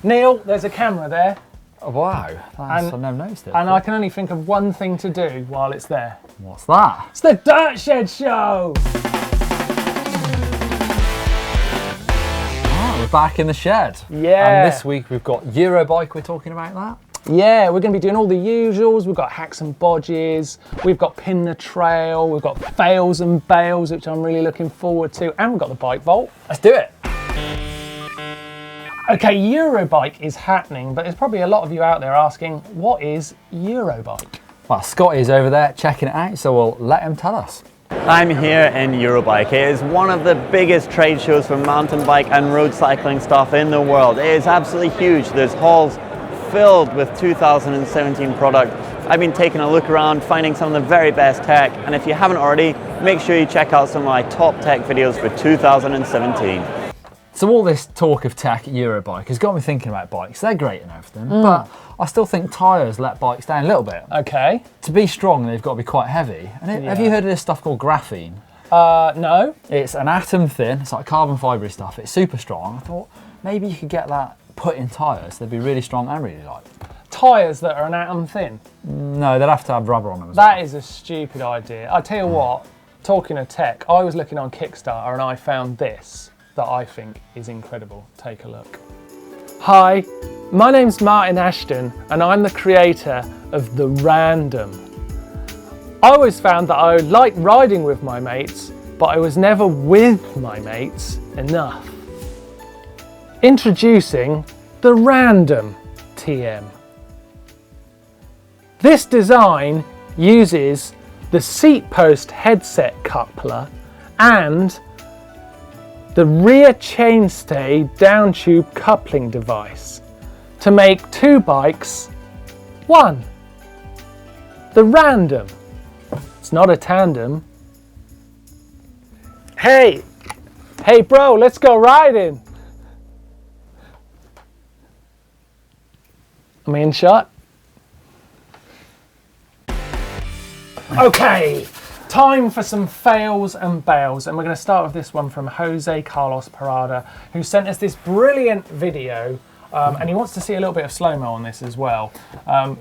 Neil, there's a camera there. Oh, wow, I've never noticed it. And I can only think of one thing to do while it's there. What's that? It's the Dirt Shed Show! Oh, we're back in the shed. Yeah. And this week we've got Eurobike, we're talking about that. Yeah, we're going to be doing all the usuals. We've got hacks and bodges, we've got pin the trail, we've got fails and bails, which I'm really looking forward to, and we've got the bike vault. Let's do it. Okay, Eurobike is happening, but there's probably a lot of you out there asking, what is Eurobike? Well, Scotty's over there checking it out, so we'll let him tell us. I'm here in Eurobike. It is one of the biggest trade shows for mountain bike and road cycling stuff in the world. It is absolutely huge. There's halls filled with 2017 product. I've been taking a look around, finding some of the very best tech, and if you haven't already, make sure you check out some of my top tech videos for 2017. So all this talk of tech at Eurobike has got me thinking about bikes. They're great and everything, but I still think tyres let bikes down a little bit. Okay. To be strong, they've got to be quite heavy. And have you heard of this stuff called graphene? No. It's an atom thin, it's like carbon fibre stuff. It's super strong. I thought maybe you could get that put in tyres. They'd be really strong and really light. Tyres that are an atom thin? No, they'd have to have rubber on them as well. That is a stupid idea. I tell you what, talking of tech, I was looking on Kickstarter and I found this that I think is incredible. Take a look. Hi, my name's Martyn Ashton and I'm the creator of The Random. I always found that I liked riding with my mates, but I was never with my mates enough. Introducing The Random TM. This design uses the seat post headset coupler and the rear chainstay down tube coupling device to make two bikes one. The Random. It's not a tandem. Hey bro, let's go riding. Am I in shot? Okay. Time for some fails and bails, and we're going to start with this one from Jose Carlos Parada, who sent us this brilliant video, and he wants to see a little bit of slow-mo on this as well.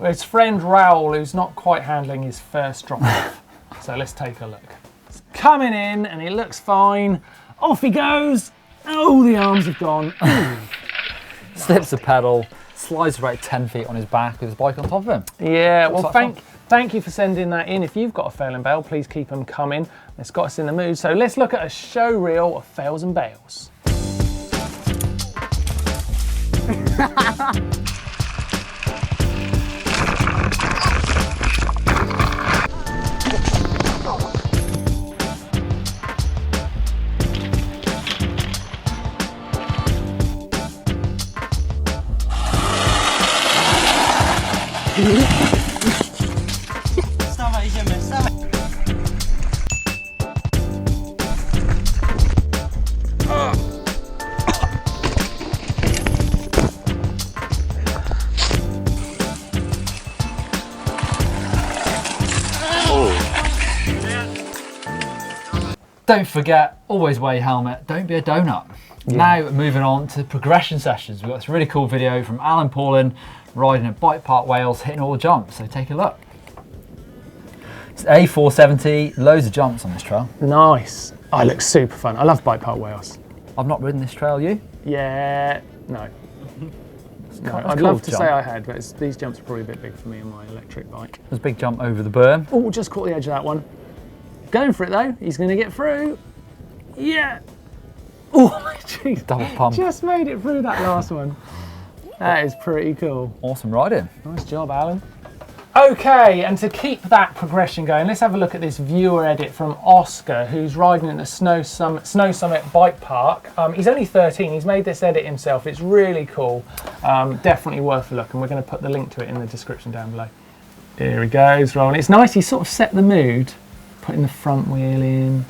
His friend Raoul, who's not quite handling his first drop-off. So let's take a look. It's coming in, and it looks fine. Off he goes. Oh, the arms have gone. Slips the pedal, slides about 10 feet on his back with his bike on top of him. Yeah, well, thank you for sending that in. If you've got a fail and bail, please keep them coming. It's got us in the mood. So let's look at a show reel of fails and bails. Don't forget, always wear your helmet, don't be a donut. Yeah. Now moving on to progression sessions. We've got this really cool video from Alan Paulin riding at Bike Park Wales, hitting all the jumps, so take a look. It's A470, loads of jumps on this trail. Nice. Oh, it looks super fun. I love Bike Park Wales. I've not ridden this trail, you? Yeah, no. I'd love to say I had, but these jumps are probably a bit big for me on my electric bike. There's a big jump over the berm. Oh, just caught the edge of that one. Going for it though, he's going to get through. Yeah. Oh, jeez. Double pump. Just made it through that last one. That is pretty cool. Awesome riding. Nice job, Alan. Okay, and to keep that progression going, let's have a look at this viewer edit from Oscar, who's riding in the Snow Summit Bike Park. He's only 13, he's made this edit himself. It's really cool. Definitely worth a look, and we're going to put the link to it in the description down below. Here he goes, rolling. It's nice, he sort of set the mood, putting the front wheel in.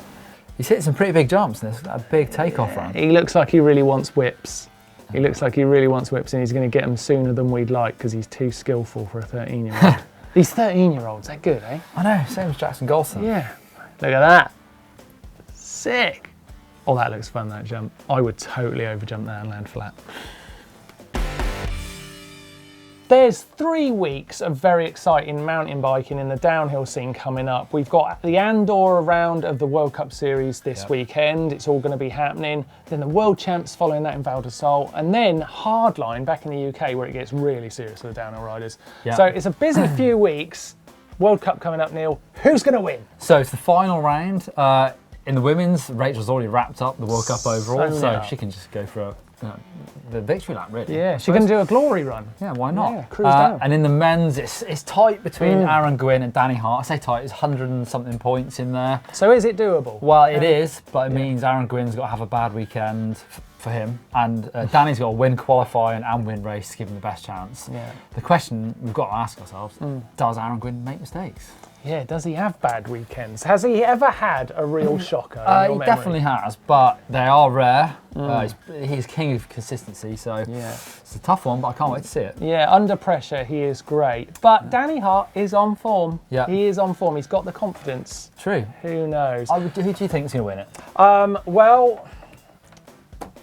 He's hit some pretty big jumps, and there's a big takeoff run. He looks like he really wants whips. He looks like he really wants whips, and he's going to get them sooner than we'd like because he's too skillful for a 13-year-old. These 13-year-olds, they're good, eh? I know, same as Jackson Golson. Yeah, look at that. Sick. Oh, that looks fun, that jump. I would totally overjump that and land flat. There's 3 weeks of very exciting mountain biking in the downhill scene coming up. We've got the Andorra round of the World Cup Series this weekend. It's all going to be happening. Then the World Champs following that in Val d'Isole. And then Hardline back in the UK where it gets really serious for the downhill riders. Yeah. So it's a busy few weeks. World Cup coming up, Neil. Who's going to win? So it's the final round. In the women's, Rachel's already wrapped up the World Cup overall, so she can just go for the victory lap, really. Yeah, she can do a glory run. Yeah, why not? Yeah, cruise down. And in the men's, it's tight between Aaron Gwynn and Danny Hart. I say tight, it's 100 and something points in there. So is it doable? Well, it is, but it means Aaron Gwynn's got to have a bad weekend for him, and Danny's got to win qualifying and win race to give him the best chance. Yeah. The question we've got to ask ourselves, does Aaron Gwynn make mistakes? Yeah, does he have bad weekends? Has he ever had a real shocker? He definitely has, but they are rare. He's king of consistency, so it's a tough one, but I can't wait to see it. Yeah, under pressure, he is great. But Danny Hart is on form. Yeah. He is on form. He's got the confidence. True. Who knows? Who do you think's going to win it? Well,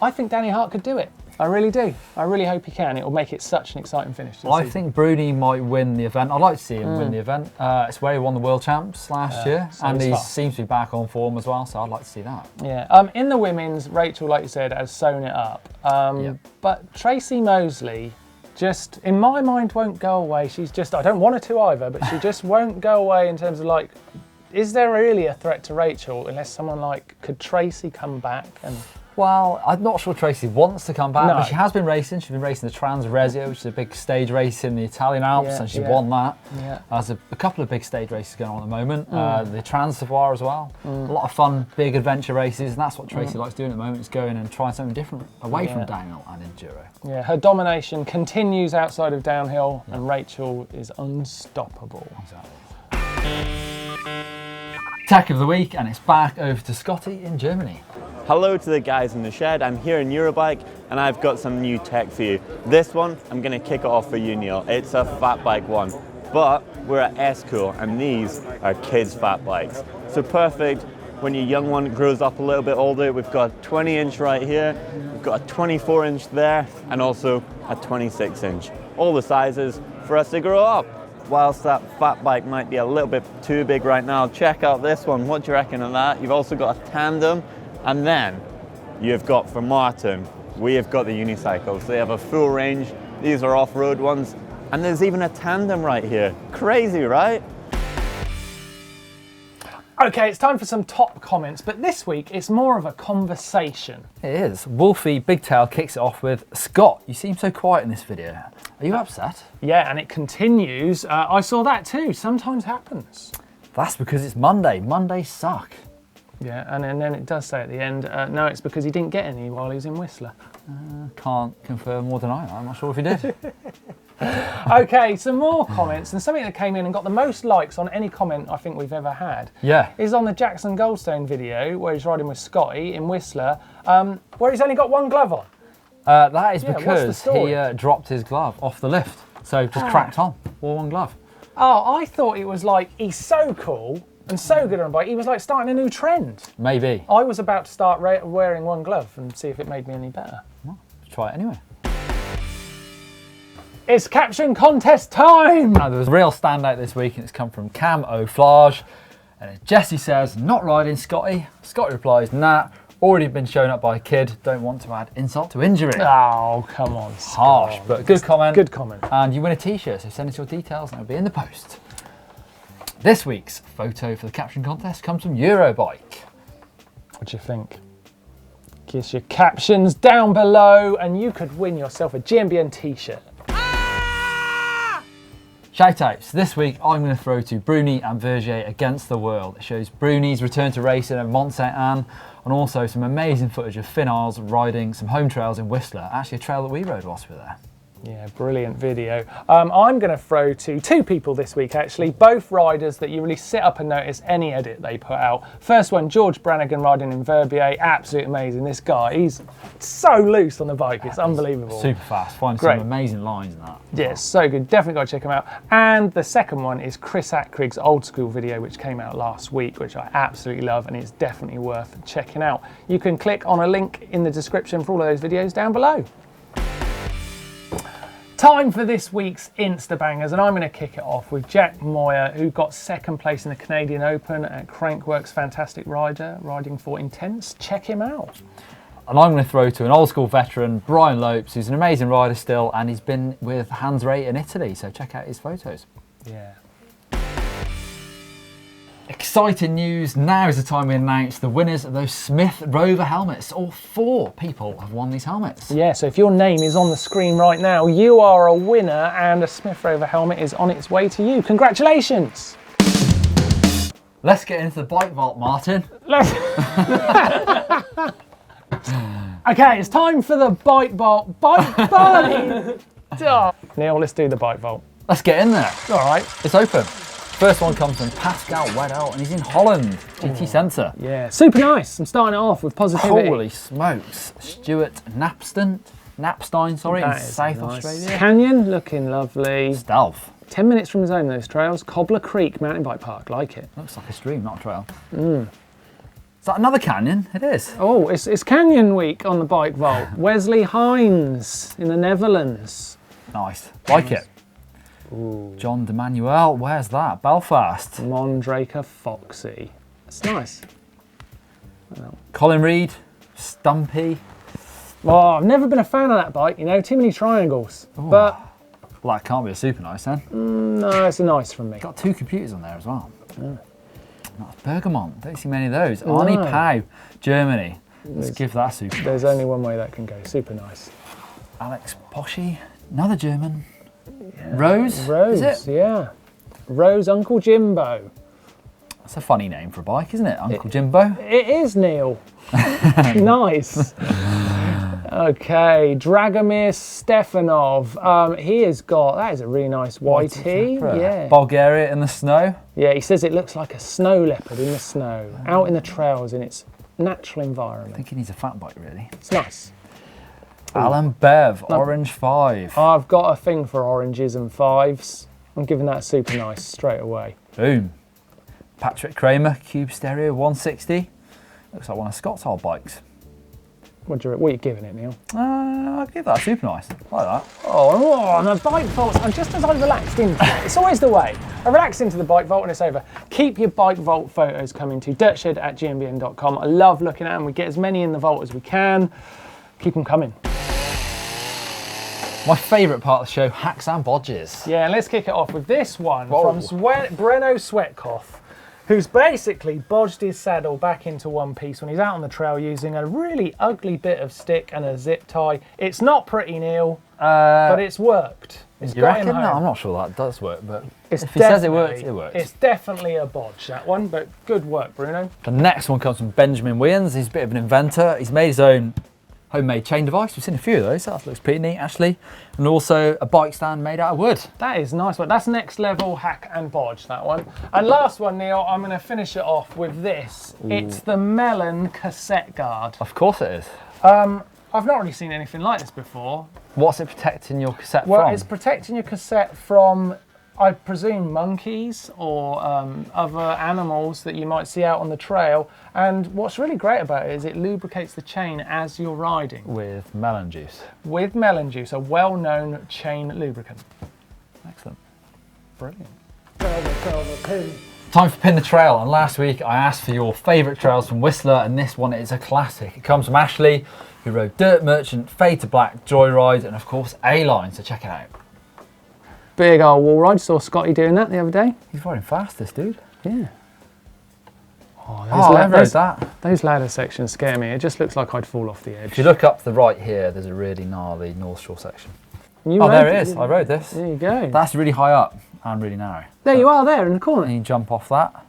I think Danny Hart could do it. I really do. I really hope he can. It will make it such an exciting finish to the season. Think Bruni might win the event. I'd like to see him win the event. It's where he won the World Champs last year, and he seems to be back on form as well, so I'd like to see that. Yeah. In the women's, Rachel, like you said, has sewn it up. But Tracy Mosley just, in my mind, won't go away. She's just, I don't want her to either, but she just won't go away in terms of like, is there really a threat to Rachel unless someone like, could Tracy come back and... Well, I'm not sure Tracy wants to come back, but she has been racing. She's been racing the Trans Rezio, which is a big stage race in the Italian Alps, and she won that. Yeah. There's a couple of big stage races going on at the moment. The Trans Savoie as well. A lot of fun, big adventure races, and that's what Tracy likes doing at the moment, is going and trying something different away from downhill and enduro. Yeah, her domination continues outside of downhill, and Rachel is unstoppable. Exactly. Tech of the week, and it's back over to Scotty in Germany. Hello to the guys in the shed. I'm here in Eurobike and I've got some new tech for you. This one, I'm going to kick it off for you, Neil. It's a fat bike one, but we're at S-Cool and these are kids' fat bikes. So perfect when your young one grows up a little bit older. We've got a 20-inch right here, we've got a 24-inch there, and also a 26-inch. All the sizes for us to grow up. Whilst that fat bike might be a little bit too big right now, check out this one. What do you reckon of that? You've also got a tandem. And then you've got, for Martyn, we have got the unicycles. They have a full range. These are off-road ones. And there's even a tandem right here. Crazy, right? Okay, it's time for some top comments, but this week it's more of a conversation. It is. Wolfie Bigtail kicks it off with, Scott, you seem so quiet in this video. Are you upset? Yeah, and it continues. I saw that too. Sometimes happens. That's because it's Monday. Mondays suck. Yeah, and then it does say at the end, no, it's because he didn't get any while he was in Whistler. Can't confirm or deny that. I'm not sure if he did. Okay, some more comments, and something that came in and got the most likes on any comment I think we've ever had. Yeah. Is on the Jackson Goldstone video where he's riding with Scotty in Whistler, where he's only got one glove on. That is because he dropped his glove off the lift, so just cracked on, wore one glove. Oh, I thought it was like, he's so cool and so good on a bike, he was like starting a new trend. Maybe. I was about to start wearing one glove and see if it made me any better. Well, try it anyway. It's caption contest time! Now, there was a real standout this week, and it's come from Cam O'Flage. And Jesse says, not riding Scotty. Scotty replies, nah, already been shown up by a kid, don't want to add insult to injury. Oh, come on, harsh, but good comment. Good comment. And you win a t-shirt, so send us your details and it'll be in the post. This week's photo for the caption contest comes from Eurobike. What do you think? Give us your captions down below and you could win yourself a GMBN t-shirt. Shoutouts. This week I'm going to throw to Bruni and Vergier Against the World. It shows Bruni's return to racing at Mont Saint Anne and also some amazing footage of Finn Isles riding some home trails in Whistler. Actually a trail that we rode whilst we were there. Yeah, brilliant video. I'm going to throw to two people this week actually, both riders that you really sit up and notice any edit they put out. First one, George Brannigan riding in Verbier, absolutely amazing. This guy, he's so loose on the bike, it's unbelievable. Super fast, finding some amazing lines in that. Yeah, so good, definitely got to check him out. And the second one is Chris Akrig's old school video, which came out last week, which I absolutely love and it's definitely worth checking out. You can click on a link in the description for all of those videos down below. Time for this week's Insta-bangers, and I'm going to kick it off with Jack Moyer, who got second place in the Canadian Open at Crankworx. Fantastic rider, riding for Intense. Check him out. And I'm going to throw to an old school veteran, Brian Lopes, who's an amazing rider still, and he's been with Hans Ray in Italy, so check out his photos. Yeah. Exciting news, now is the time we announce the winners of those Smith Rover helmets. All 4 people have won these helmets. Yeah, so if your name is on the screen right now, you are a winner, and a Smith Rover helmet is on its way to you. Congratulations! Let's get into the bike vault, Martyn. Okay, it's time for the bike vault. Bike bunny! Oh. Neil, let's do the bike vault. Let's get in there. All right. It's open. First one comes from Pascal Weddell, and he's in Holland, GT Centre. Yeah, super nice. I'm starting it off with positivity. Holy smokes. Stuart Knapstein, sorry, in That is South nice. Australia. Canyon, looking lovely. Stealth. 10 minutes from his home, those trails. Cobbler Creek Mountain Bike Park, like it. Looks like a stream, not a trail. Is that another canyon? It is. Oh, it's Canyon Week on the bike vault. Wesley Hines in the Netherlands. Nice. Like it. Ooh. John de Manuel, where's that? Belfast. Mondraker Foxy. That's nice. Colin Reid, Stumpy. Oh, I've never been a fan of that bike, you know, too many triangles. Ooh. But Well, that can't be a super nice then. no, it's a nice from me. Got 2 computers on there as well. Yeah. That's Bergamont, don't see many of those. Arnie No. Pau, Germany. Let's give that super There's nice. only one way that can go. Super nice. Alex Poshy, another German. Rose, Rose, is it? yeah. Rose Uncle Jimbo. That's a funny name for a bike, isn't it? Uncle Jimbo. It is, Neil. Nice. Okay, Dragomir Stefanov. He has got, that is a really nice YT. Yeah. Bulgaria in the snow. Yeah, he says it looks like a snow leopard in the snow, out in the trails in its natural I environment. think he needs a fat bike, really. It's nice. Alan Bev, Orange 5. I've got a thing for oranges and 5s. I'm giving that super nice straight away. Boom. Patrick Kramer, Cube Stereo 160. Looks like one of Scott's old bikes. What are you giving it, Neil? I'd give that a super nice. Like that. Oh, and the bike vault, and just as I relaxed into it, it's always the way. I relax into the bike vault and it's over. Keep your bike vault photos coming to dirtshed@gmbn.com. I love looking at them. We get as many in the vault as we can. Keep them coming. My favourite part of the show, hacks and bodges. Yeah, let's kick it off with this one Whoa. from Breno Sweatkoff, who's basically bodged his saddle back into one piece when he's out on the trail using a really ugly bit of stick and a zip tie. It's not pretty, Neil, but it's worked. It's You got reckon? him No, home. I'm not sure that does work, but It's if he says it works, definitely- it works. It's definitely a bodge, that one, but good work, Bruno. The next one comes from Benjamin Wians. He's a bit of an inventor. He's made his own homemade chain device. We've seen a few of those. That looks pretty neat, actually. And also a bike stand made out of wood. That is nice one. That's next level hack and bodge, that one. And last one, Neil, I'm going to finish it off with this. Ooh. It's the Melon cassette guard. Of course it is. I've not really seen anything like this before. What's it protecting your cassette Well, from? it's protecting your cassette from, I presume, monkeys or other animals that you might see out on the trail. And what's really great about it is it lubricates the chain as you're riding. With melon juice. With melon juice, a well-known chain lubricant. Excellent. Brilliant. Time for Pin the Trail, and last week I asked for your favourite trails from Whistler, and this one is a classic. It comes from Ashley, who rode Dirt Merchant, Fade to Black, Joyride, and of course A-Line, so check it out. Big old wall ride. Saw Scotty doing that the other day. He's riding fast, this dude. Yeah. Oh, I rode that. Those ladder sections scare me. It just looks like I'd fall off the edge. If you look up to the right here, there's a really gnarly North Shore section. You Oh, rode there it is. I rode this. There you go. That's really high up and really narrow. There you are, there in the And corner. you jump off that.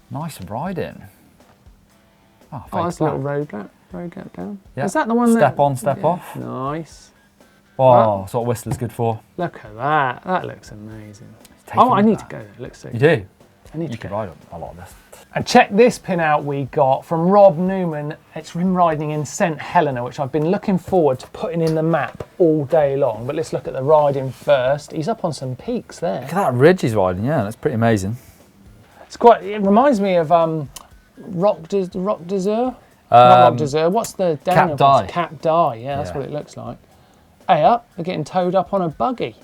Nice riding. Oh, Oh, that's a fade little to road gap down. Yeah. Is that the one Step that... on, step off. Nice. Oh, that's what Whistler's good for. Look at that. That looks amazing. Taking Oh, I it need to back. go there. Looks sick. You do? I need You to could go. ride a lot of this. And check this pin out we got from Rob Newman. It's rim riding in St Helena, which I've been looking forward to putting in the map all day long. But let's look at the riding first. He's up on some peaks there. Look at that ridge he's riding, yeah, that's pretty amazing. It's quite. It reminds me of Rock d'Azur. Not Rock d'Azur. What's the downhill Cap place? Cap Die. Yeah, that's Yeah. what it looks like. A up, they're getting towed up on a buggy.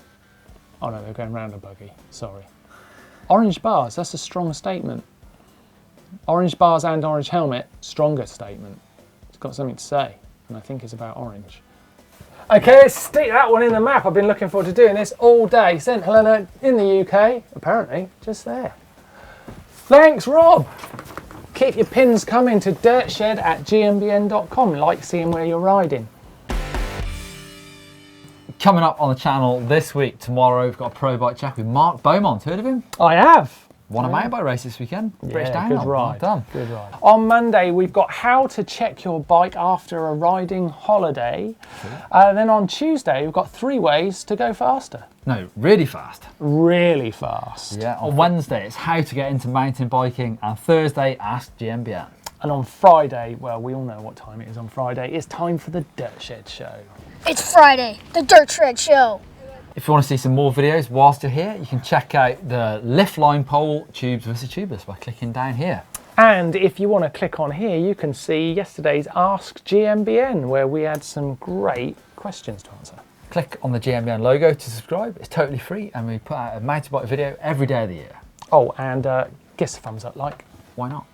Oh no, they're going round a buggy, sorry. Orange bars, that's a strong statement. Orange bars and orange helmet, stronger statement. It's got something to say, and I think it's about orange. Okay, let's stick that one in the map. I've been looking forward to doing this all day. St Helena in the UK, apparently, just there. Thanks, Rob. Keep your pins coming to dirtshed@gmbn.com. Like seeing where you're riding. Coming up on the channel this week, tomorrow, we've got a pro bike check with Mark Beaumont. Heard of him? I have. Won a mountain bike race this weekend. British Yeah, Downhill. good ride. Well done. Good ride. On Monday, we've got how to check your bike after a riding holiday. Then on Tuesday, we've got 3 ways to go faster. No, really fast. Really fast. Yeah. On Wednesday, it's how to get into mountain biking, and Thursday, ask GMBN. And on Friday, well, we all know what time it is on Friday. It's time for the Dirt Shed Show. It's Friday, the Dirt Shed Show. If you want to see some more videos whilst you're here, you can check out the lift line poll, tubes versus tubeless, by clicking down here. And if you want to click on here, you can see yesterday's Ask GMBN, where we had some great questions to answer. Click on the GMBN logo to subscribe. It's totally free, and we put out a mountain bike video every day of the year. Oh, and give us a thumbs up, like. Why not?